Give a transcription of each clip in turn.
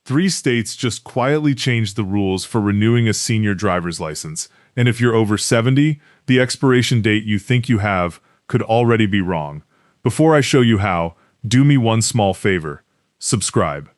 3 states just quietly changed the rules for renewing a senior driver's license, and if you're over 70, the expiration date you think you have could already be wrong. Before I show you how, do me one small favor. Subscribe.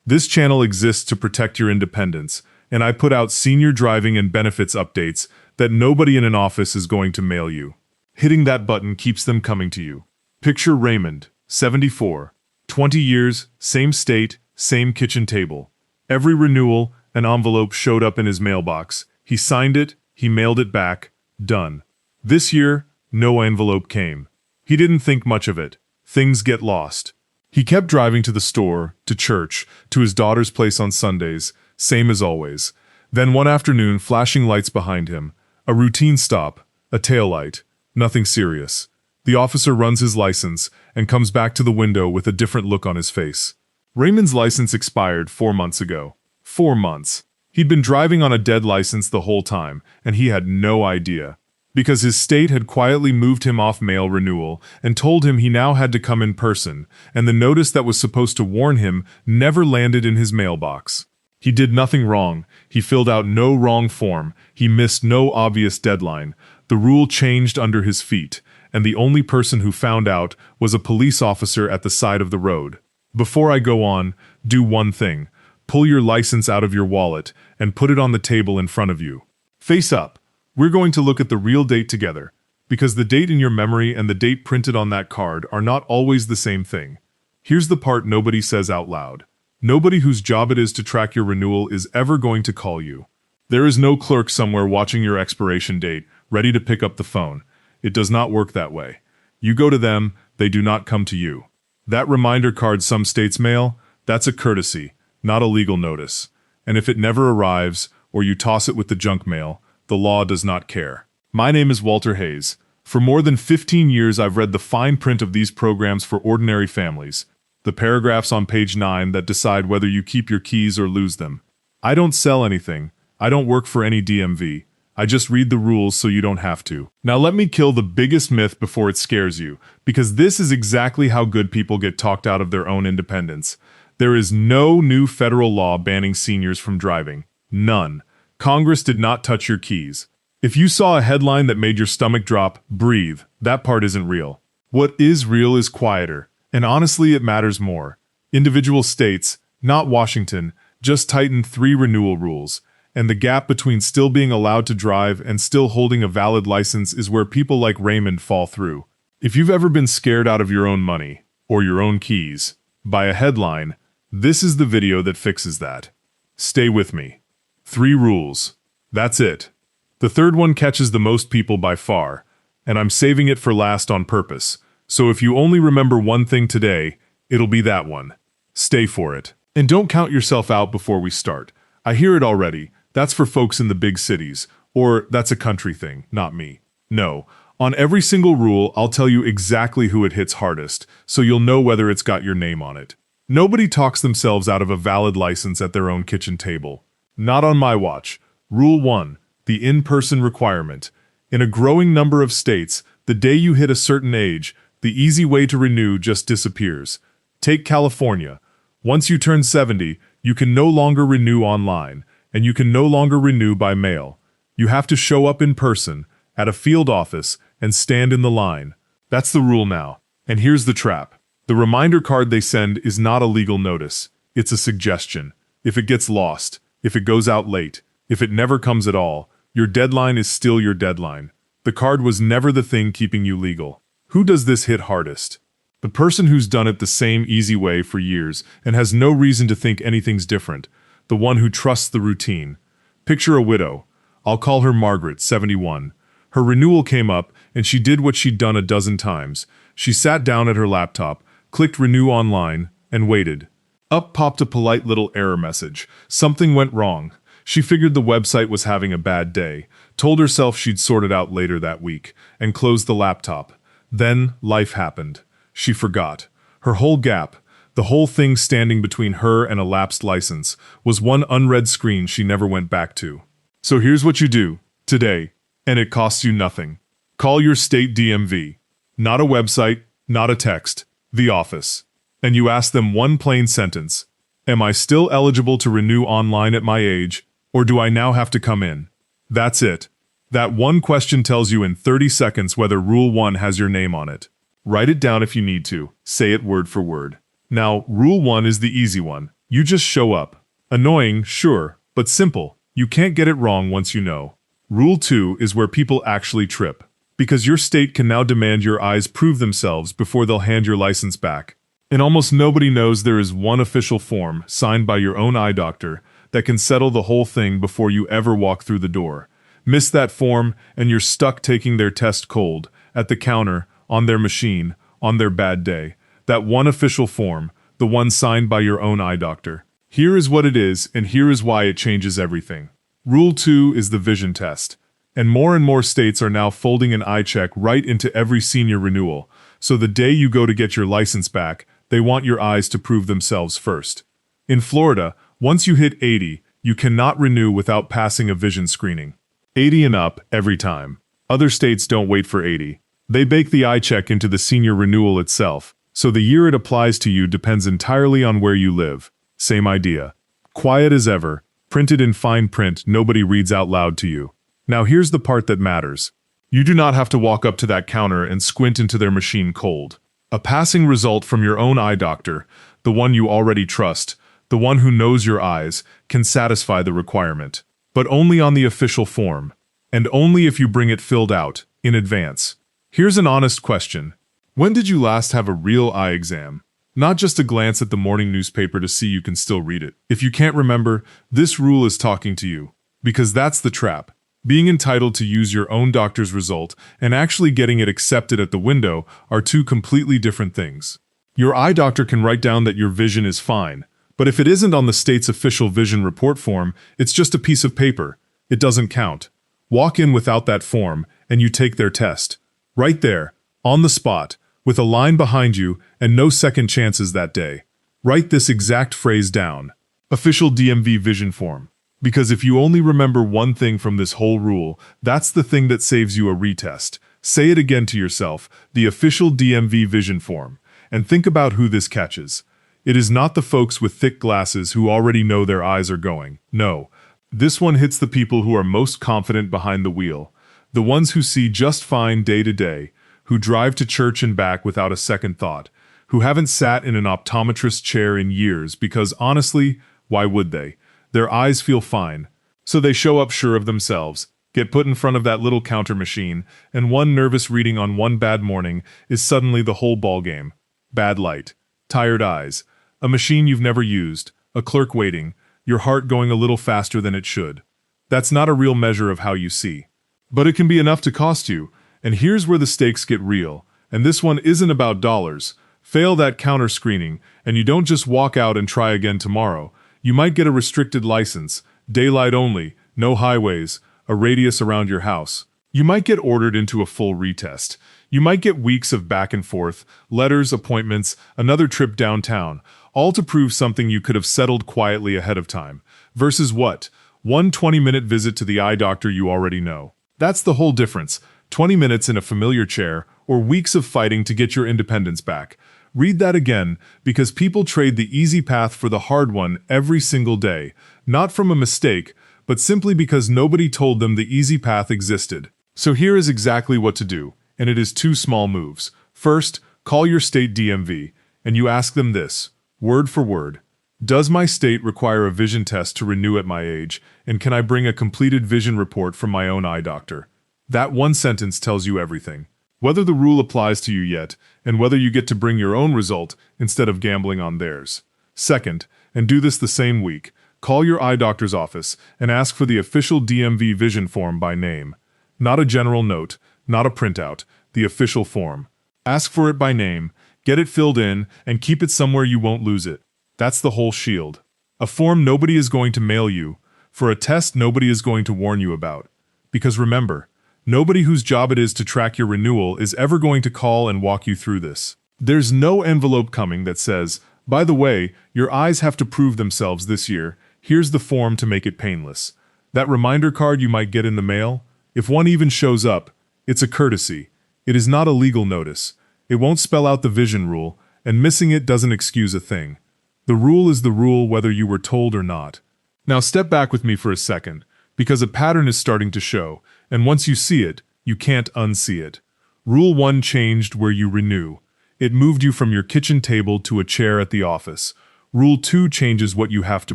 This channel exists to protect your independence, and I put out senior driving and benefits updates that nobody in an office is going to mail you. Hitting that button keeps them coming to you. Picture Raymond, 74, 20 years, same state, same kitchen table. Every renewal, an envelope showed up in his mailbox. He signed it, he mailed it back, done. This year, no envelope came. He didn't think much of it. Things get lost. He kept driving to the store, to church, to his daughter's place on Sundays, same as always. Then one afternoon, flashing lights behind him. A routine stop, a taillight, nothing serious. The officer runs his license and comes back to the window with a different look on his face. Raymond's license expired 4 months ago. 4 months. He'd been driving on a dead license the whole time, and he had no idea. Because his state had quietly moved him off mail renewal and told him he now had to come in person, and the notice that was supposed to warn him never landed in his mailbox. He did nothing wrong. He filled out no wrong form. He missed no obvious deadline. The rule changed under his feet, and the only person who found out was a police officer at the side of the road. Before I go on, do one thing. Pull your license out of your wallet and put it on the table in front of you. Face up. We're going to look at the real date together, because the date in your memory and the date printed on that card are not always the same thing. Here's the part nobody says out loud. Nobody whose job it is to track your renewal is ever going to call you. There is no clerk somewhere watching your expiration date, ready to pick up the phone. It does not work that way. You go to them, they do not come to you. That reminder card some states mail, that's a courtesy, not a legal notice. And if it never arrives, or you toss it with the junk mail, the law does not care. My name is Walter Hayes. For more than 15 years I've read the fine print of these programs for ordinary families, the paragraphs on page 9 that decide whether you keep your keys or lose them. I don't sell anything. I don't work for any DMV. I just read the rules so you don't have to. Now let me kill the biggest myth before it scares you, because this is exactly how good people get talked out of their own independence. There is no new federal law banning seniors from driving. None. Congress did not touch your keys. If you saw a headline that made your stomach drop, breathe. That part isn't real. What is real is quieter, and honestly it matters more. Individual states, not Washington, just tightened 3 renewal rules, and the gap between still being allowed to drive and still holding a valid license is where people like Raymond fall through. If you've ever been scared out of your own money, or your own keys, by a headline, this is the video that fixes that. Stay with me. 3 rules. That's it. The third one catches the most people by far, and I'm saving it for last on purpose. So if you only remember one thing today, it'll be that one. Stay for it. And don't count yourself out before we start. I hear it already. That's for folks in the big cities, or that's a country thing, not me. No. On every single rule, I'll tell you exactly who it hits hardest, so you'll know whether it's got your name on it. Nobody talks themselves out of a valid license at their own kitchen table. Not on my watch. Rule 1. The in-person requirement. In a growing number of states, the day you hit a certain age, the easy way to renew just disappears. Take California. Once you turn 70, you can no longer renew online, and you can no longer renew by mail. You have to show up in person, at a field office, and stand in the line. That's the rule now. And here's the trap. The reminder card they send is not a legal notice. It's a suggestion. If it gets lost, if it goes out late, if it never comes at all, your deadline is still your deadline. The card was never the thing keeping you legal. Who does this hit hardest? The person who's done it the same easy way for years and has no reason to think anything's different. The one who trusts the routine. Picture a widow. I'll call her Margaret, 71. Her renewal came up, and she did what she'd done a dozen times. She sat down at her laptop, clicked Renew Online, and waited. Up popped a polite little error message. Something went wrong. She figured the website was having a bad day, told herself she'd sort it out later that week, and closed the laptop. Then life happened. She forgot. Her whole gap, the whole thing standing between her and a lapsed license, was one unread screen she never went back to. So here's what you do, today, and it costs you nothing. Call your state DMV. Not a website, not a text, the office. And you ask them one plain sentence. Am I still eligible to renew online at my age, or do I now have to come in? That's it. That one question tells you in 30 seconds whether Rule 1 has your name on it. Write it down if you need to. Say it word for word. Now, Rule 1 is the easy one. You just show up. Annoying, sure, but simple. You can't get it wrong once you know. Rule 2 is where people actually trip, because your state can now demand your eyes prove themselves before they'll hand your license back. And almost nobody knows there is one official form, signed by your own eye doctor, that can settle the whole thing before you ever walk through the door. Miss that form, and you're stuck taking their test cold, at the counter, on their machine, on their bad day. That one official form, the one signed by your own eye doctor. Here is what it is, and here is why it changes everything. Rule 2 is the vision test. And more states are now folding an eye check right into every senior renewal, so the day you go to get your license back, they want your eyes to prove themselves first. In Florida, once you hit 80, you cannot renew without passing a vision screening. 80 and up, every time. Other states don't wait for 80. They bake the eye check into the senior renewal itself, so the year it applies to you depends entirely on where you live. Same idea. Quiet as ever, printed in fine print nobody reads out loud to you. Now here's the part that matters. You do not have to walk up to that counter and squint into their machine cold. A passing result from your own eye doctor, the one you already trust, the one who knows your eyes, can satisfy the requirement. But only on the official form, and only if you bring it filled out, in advance. Here's an honest question. When did you last have a real eye exam? Not just a glance at the morning newspaper to see you can still read it. If you can't remember, this rule is talking to you. Because that's the trap. Being entitled to use your own doctor's result and actually getting it accepted at the window are two completely different things. Your eye doctor can write down that your vision is fine, but if it isn't on the state's official vision report form, it's just a piece of paper. It doesn't count. Walk in without that form, and you take their test. Right there, on the spot, with a line behind you and no second chances that day. Write this exact phrase down. Official DMV vision form. Because if you only remember one thing from this whole rule, that's the thing that saves you a retest. Say it again to yourself, the official DMV vision form. And think about who this catches. It is not the folks with thick glasses who already know their eyes are going. No. This one hits the people who are most confident behind the wheel. The ones who see just fine day to day, who drive to church and back without a second thought, who haven't sat in an optometrist chair in years because honestly, why would they? Their eyes feel fine. So they show up sure of themselves, get put in front of that little counter machine, and one nervous reading on one bad morning is suddenly the whole ballgame. Bad light. Tired eyes. A machine you've never used. A clerk waiting. Your heart going a little faster than it should. That's not a real measure of how you see. But it can be enough to cost you, and here's where the stakes get real. And this one isn't about dollars. Fail that counter screening, and you don't just walk out and try again tomorrow. You might get a restricted license, daylight only, no highways, a radius around your house. You might get ordered into a full retest. You might get weeks of back and forth, letters, appointments, another trip downtown, all to prove something you could have settled quietly ahead of time. Versus what? One 20-minute visit to the eye doctor you already know. That's the whole difference. 20 minutes in a familiar chair, or weeks of fighting to get your independence back. Read that again, because people trade the easy path for the hard one every single day, not from a mistake, but simply because nobody told them the easy path existed. So here is exactly what to do, and it is two small moves. First, call your state DMV, and you ask them this, word for word. Does my state require a vision test to renew at my age, and can I bring a completed vision report from my own eye doctor? That one sentence tells you everything. Whether the rule applies to you yet, and whether you get to bring your own result instead of gambling on theirs. Second, and do this the same week, call your eye doctor's office and ask for the official DMV vision form by name. Not a general note, not a printout, the official form. Ask for it by name, get it filled in, and keep it somewhere you won't lose it. That's the whole shield. A form nobody is going to mail you, for a test nobody is going to warn you about. Because remember, nobody whose job it is to track your renewal is ever going to call and walk you through this. There's no envelope coming that says, by the way, your eyes have to prove themselves this year, here's the form to make it painless. That reminder card you might get in the mail, if one even shows up, it's a courtesy. It is not a legal notice. It won't spell out the vision rule, and missing it doesn't excuse a thing. The rule is the rule whether you were told or not. Now step back with me for a second, because a pattern is starting to show, and once you see it, you can't unsee it. Rule 1 changed where you renew. It moved you from your kitchen table to a chair at the office. Rule 2 changes what you have to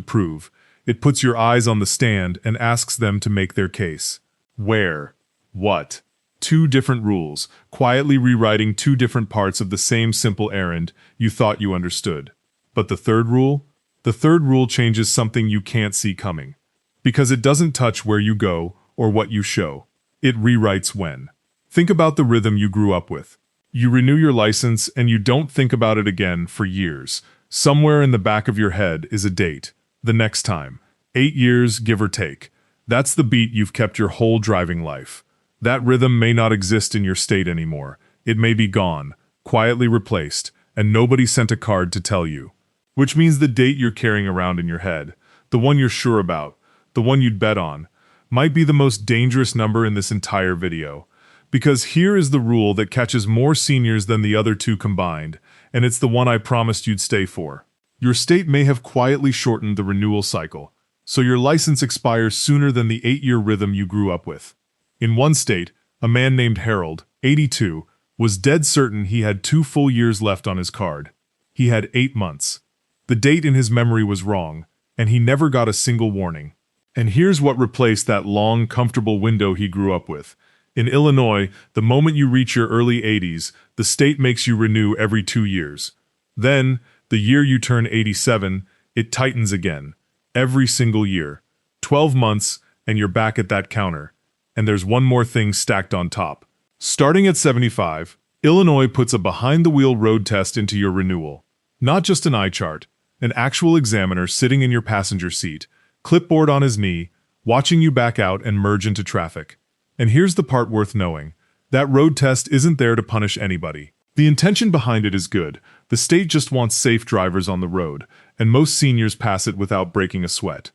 prove. It puts your eyes on the stand and asks them to make their case. Where? What? Two different rules, quietly rewriting two different parts of the same simple errand you thought you understood. But the third rule? The third rule changes something you can't see coming. Because it doesn't touch where you go or what you show. It rewrites when. Think about the rhythm you grew up with. You renew your license and you don't think about it again for years. Somewhere in the back of your head is a date. The next time. 8 years, give or take. That's the beat you've kept your whole driving life. That rhythm may not exist in your state anymore. It may be gone, quietly replaced, and nobody sent a card to tell you. Which means the date you're carrying around in your head, the one you're sure about, the one you'd bet on, might be the most dangerous number in this entire video. Because here is the rule that catches more seniors than the other two combined, and it's the one I promised you'd stay for. Your state may have quietly shortened the renewal cycle, so your license expires sooner than the 8-year rhythm you grew up with. In one state, a man named Harold, 82, was dead certain he had 2 full years left on his card. He had 8 months. The date in his memory was wrong, and he never got a single warning. And here's what replaced that long, comfortable window he grew up with. In Illinois, the moment you reach your early 80s, the state makes you renew every 2 years. Then, the year you turn 87, it tightens again. Every single year. 12 months, and you're back at that counter. And there's one more thing stacked on top. Starting at 75, Illinois puts a behind-the-wheel road test into your renewal. Not just an eye chart, an actual examiner sitting in your passenger seat, clipboard on his knee, watching you back out and merge into traffic. And here's the part worth knowing. That road test isn't there to punish anybody. The intention behind it is good. The state just wants safe drivers on the road, and most seniors pass it without breaking a sweat.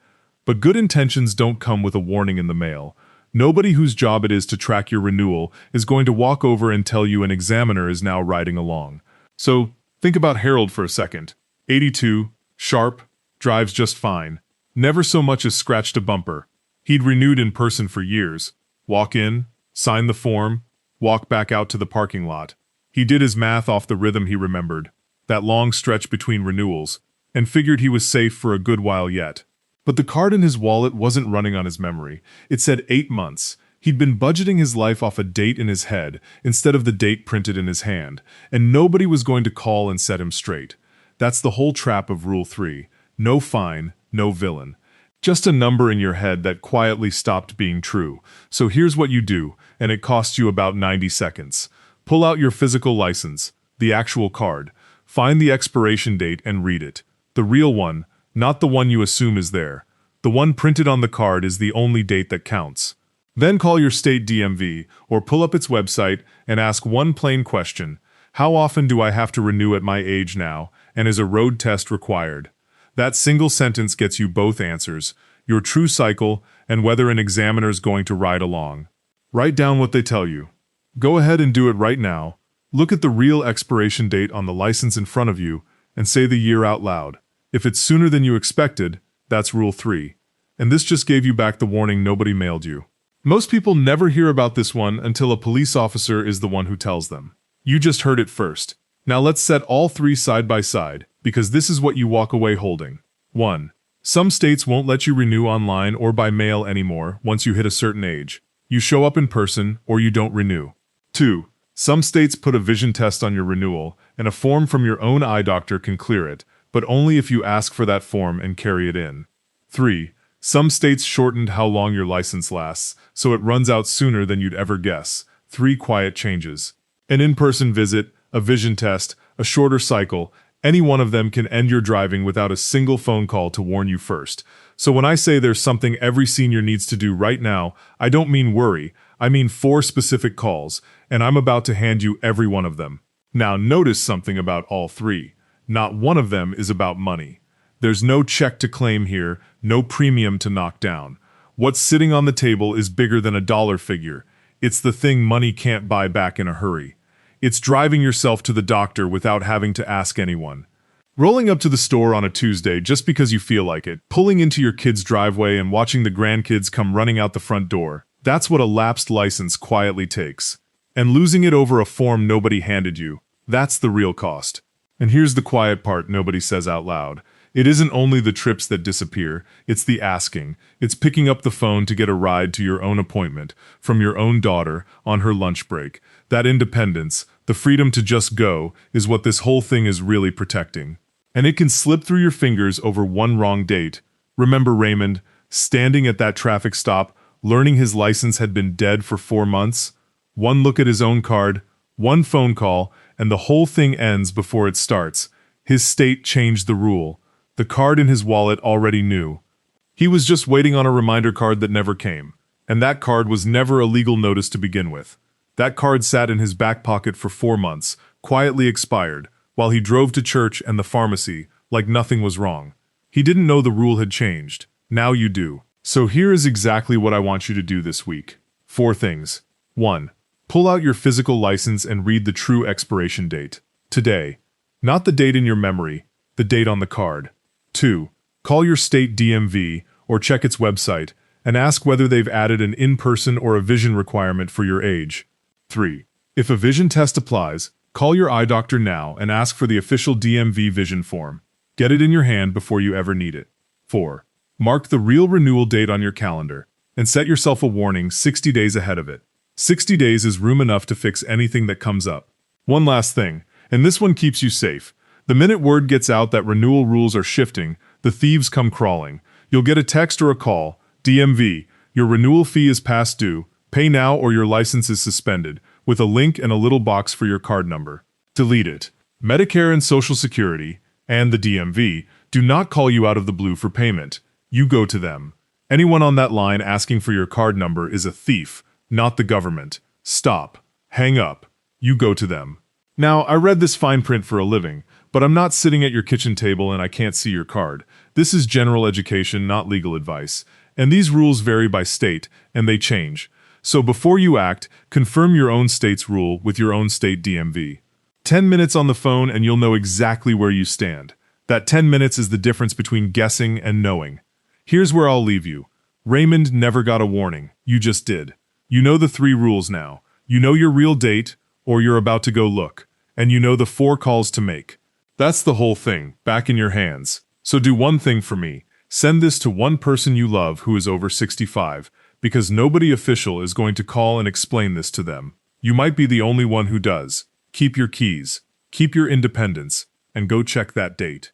But good intentions don't come with a warning in the mail. Nobody whose job it is to track your renewal is going to walk over and tell you an examiner is now riding along. So, think about Harold for a second. 82, sharp, drives just fine. Never so much as scratched a bumper. He'd renewed in person for years. Walk in, sign the form, walk back out to the parking lot. He did his math off the rhythm he remembered, that long stretch between renewals, and figured he was safe for a good while yet. But the card in his wallet wasn't running on his memory. It said 8 months. He'd been budgeting his life off a date in his head instead of the date printed in his hand, and nobody was going to call and set him straight. That's the whole trap of Rule 3. No fine, no villain. Just a number in your head that quietly stopped being true. So here's what you do, and it costs you about 90 seconds. Pull out your physical license, the actual card. Find the expiration date and read it. The real one, not the one you assume is there. The one printed on the card is the only date that counts. Then call your state DMV or pull up its website and ask one plain question. How often do I have to renew at my age now, and is a road test required? That single sentence gets you both answers, your true cycle and whether an examiner's going to ride along. Write down what they tell you. Go ahead and do it right now. Look at the real expiration date on the license in front of you and say the year out loud. If it's sooner than you expected, that's Rule 3. And this just gave you back the warning nobody mailed you. Most people never hear about this one until a police officer is the one who tells them. You just heard it first. Now let's set all three side by side, because this is what you walk away holding. 1. Some states won't let you renew online or by mail anymore once you hit a certain age. You show up in person or you don't renew. 2. Some states put a vision test on your renewal, and a form from your own eye doctor can clear it, but only if you ask for that form and carry it in. 3. Some states shortened how long your license lasts, so it runs out sooner than you'd ever guess. 3 quiet changes. An in-person visit, a vision test, a shorter cycle, any one of them can end your driving without a single phone call to warn you first. So when I say there's something every senior needs to do right now, I don't mean worry. I mean 4 specific calls, and I'm about to hand you every one of them. Now notice something about all 3. Not one of them is about money. There's no check to claim here, no premium to knock down. What's sitting on the table is bigger than a dollar figure. It's the thing money can't buy back in a hurry. It's driving yourself to the doctor without having to ask anyone. Rolling up to the store on a Tuesday just because you feel like it, pulling into your kid's driveway and watching the grandkids come running out the front door. That's what a lapsed license quietly takes. And losing it over a form nobody handed you, that's the real cost. And here's the quiet part nobody says out loud. It isn't only the trips that disappear, it's the asking. It's picking up the phone to get a ride to your own appointment from your own daughter on her lunch break. That independence, the freedom to just go, is what this whole thing is really protecting. And it can slip through your fingers over one wrong date. Remember Raymond, standing at that traffic stop, learning his license had been dead for 4 months? One look at his own card, one phone call, and the whole thing ends before it starts. His state changed the rule. The card in his wallet already knew. He was just waiting on a reminder card that never came. And that card was never a legal notice to begin with. That card sat in his back pocket for 4 months, quietly expired, while he drove to church and the pharmacy like nothing was wrong. He didn't know the rule had changed. Now you do. So here is exactly what I want you to do this week. 4 things. 1. Pull out your physical license and read the true expiration date. Today. Not the date in your memory, the date on the card. 2. Call your state DMV or check its website and ask whether they've added an in-person or a vision requirement for your age. 3. If a vision test applies, call your eye doctor now and ask for the official DMV vision form. Get it in your hand before you ever need it. 4. Mark the real renewal date on your calendar and set yourself a warning 60 days ahead of it. 60 days is room enough to fix anything that comes up. One last thing, and this one keeps you safe. The minute word gets out that renewal rules are shifting, the thieves come crawling. You'll get a text or a call. DMV, your renewal fee is past due. Pay now or your license is suspended, with a link and a little box for your card number. Delete it. Medicare and Social Security, and the DMV, do not call you out of the blue for payment. You go to them. Anyone on that line asking for your card number is a thief, not the government. Stop. Hang up. You go to them. Now, I read this fine print for a living, but I'm not sitting at your kitchen table and I can't see your card. This is general education, not legal advice. And these rules vary by state, and they change. So before you act, confirm your own state's rule with your own state DMV. 10 minutes on the phone and you'll know exactly where you stand. That 10 minutes is the difference between guessing and knowing. Here's where I'll leave you. Raymond never got a warning. You just did. You know the 3 rules now. You know your real date, or you're about to go look. And you know the 4 calls to make. That's the whole thing, back in your hands. So do one thing for me. Send this to one person you love who is over 65. Because nobody official is going to call and explain this to them. You might be the only one who does. Keep your keys, keep your independence, and go check that date.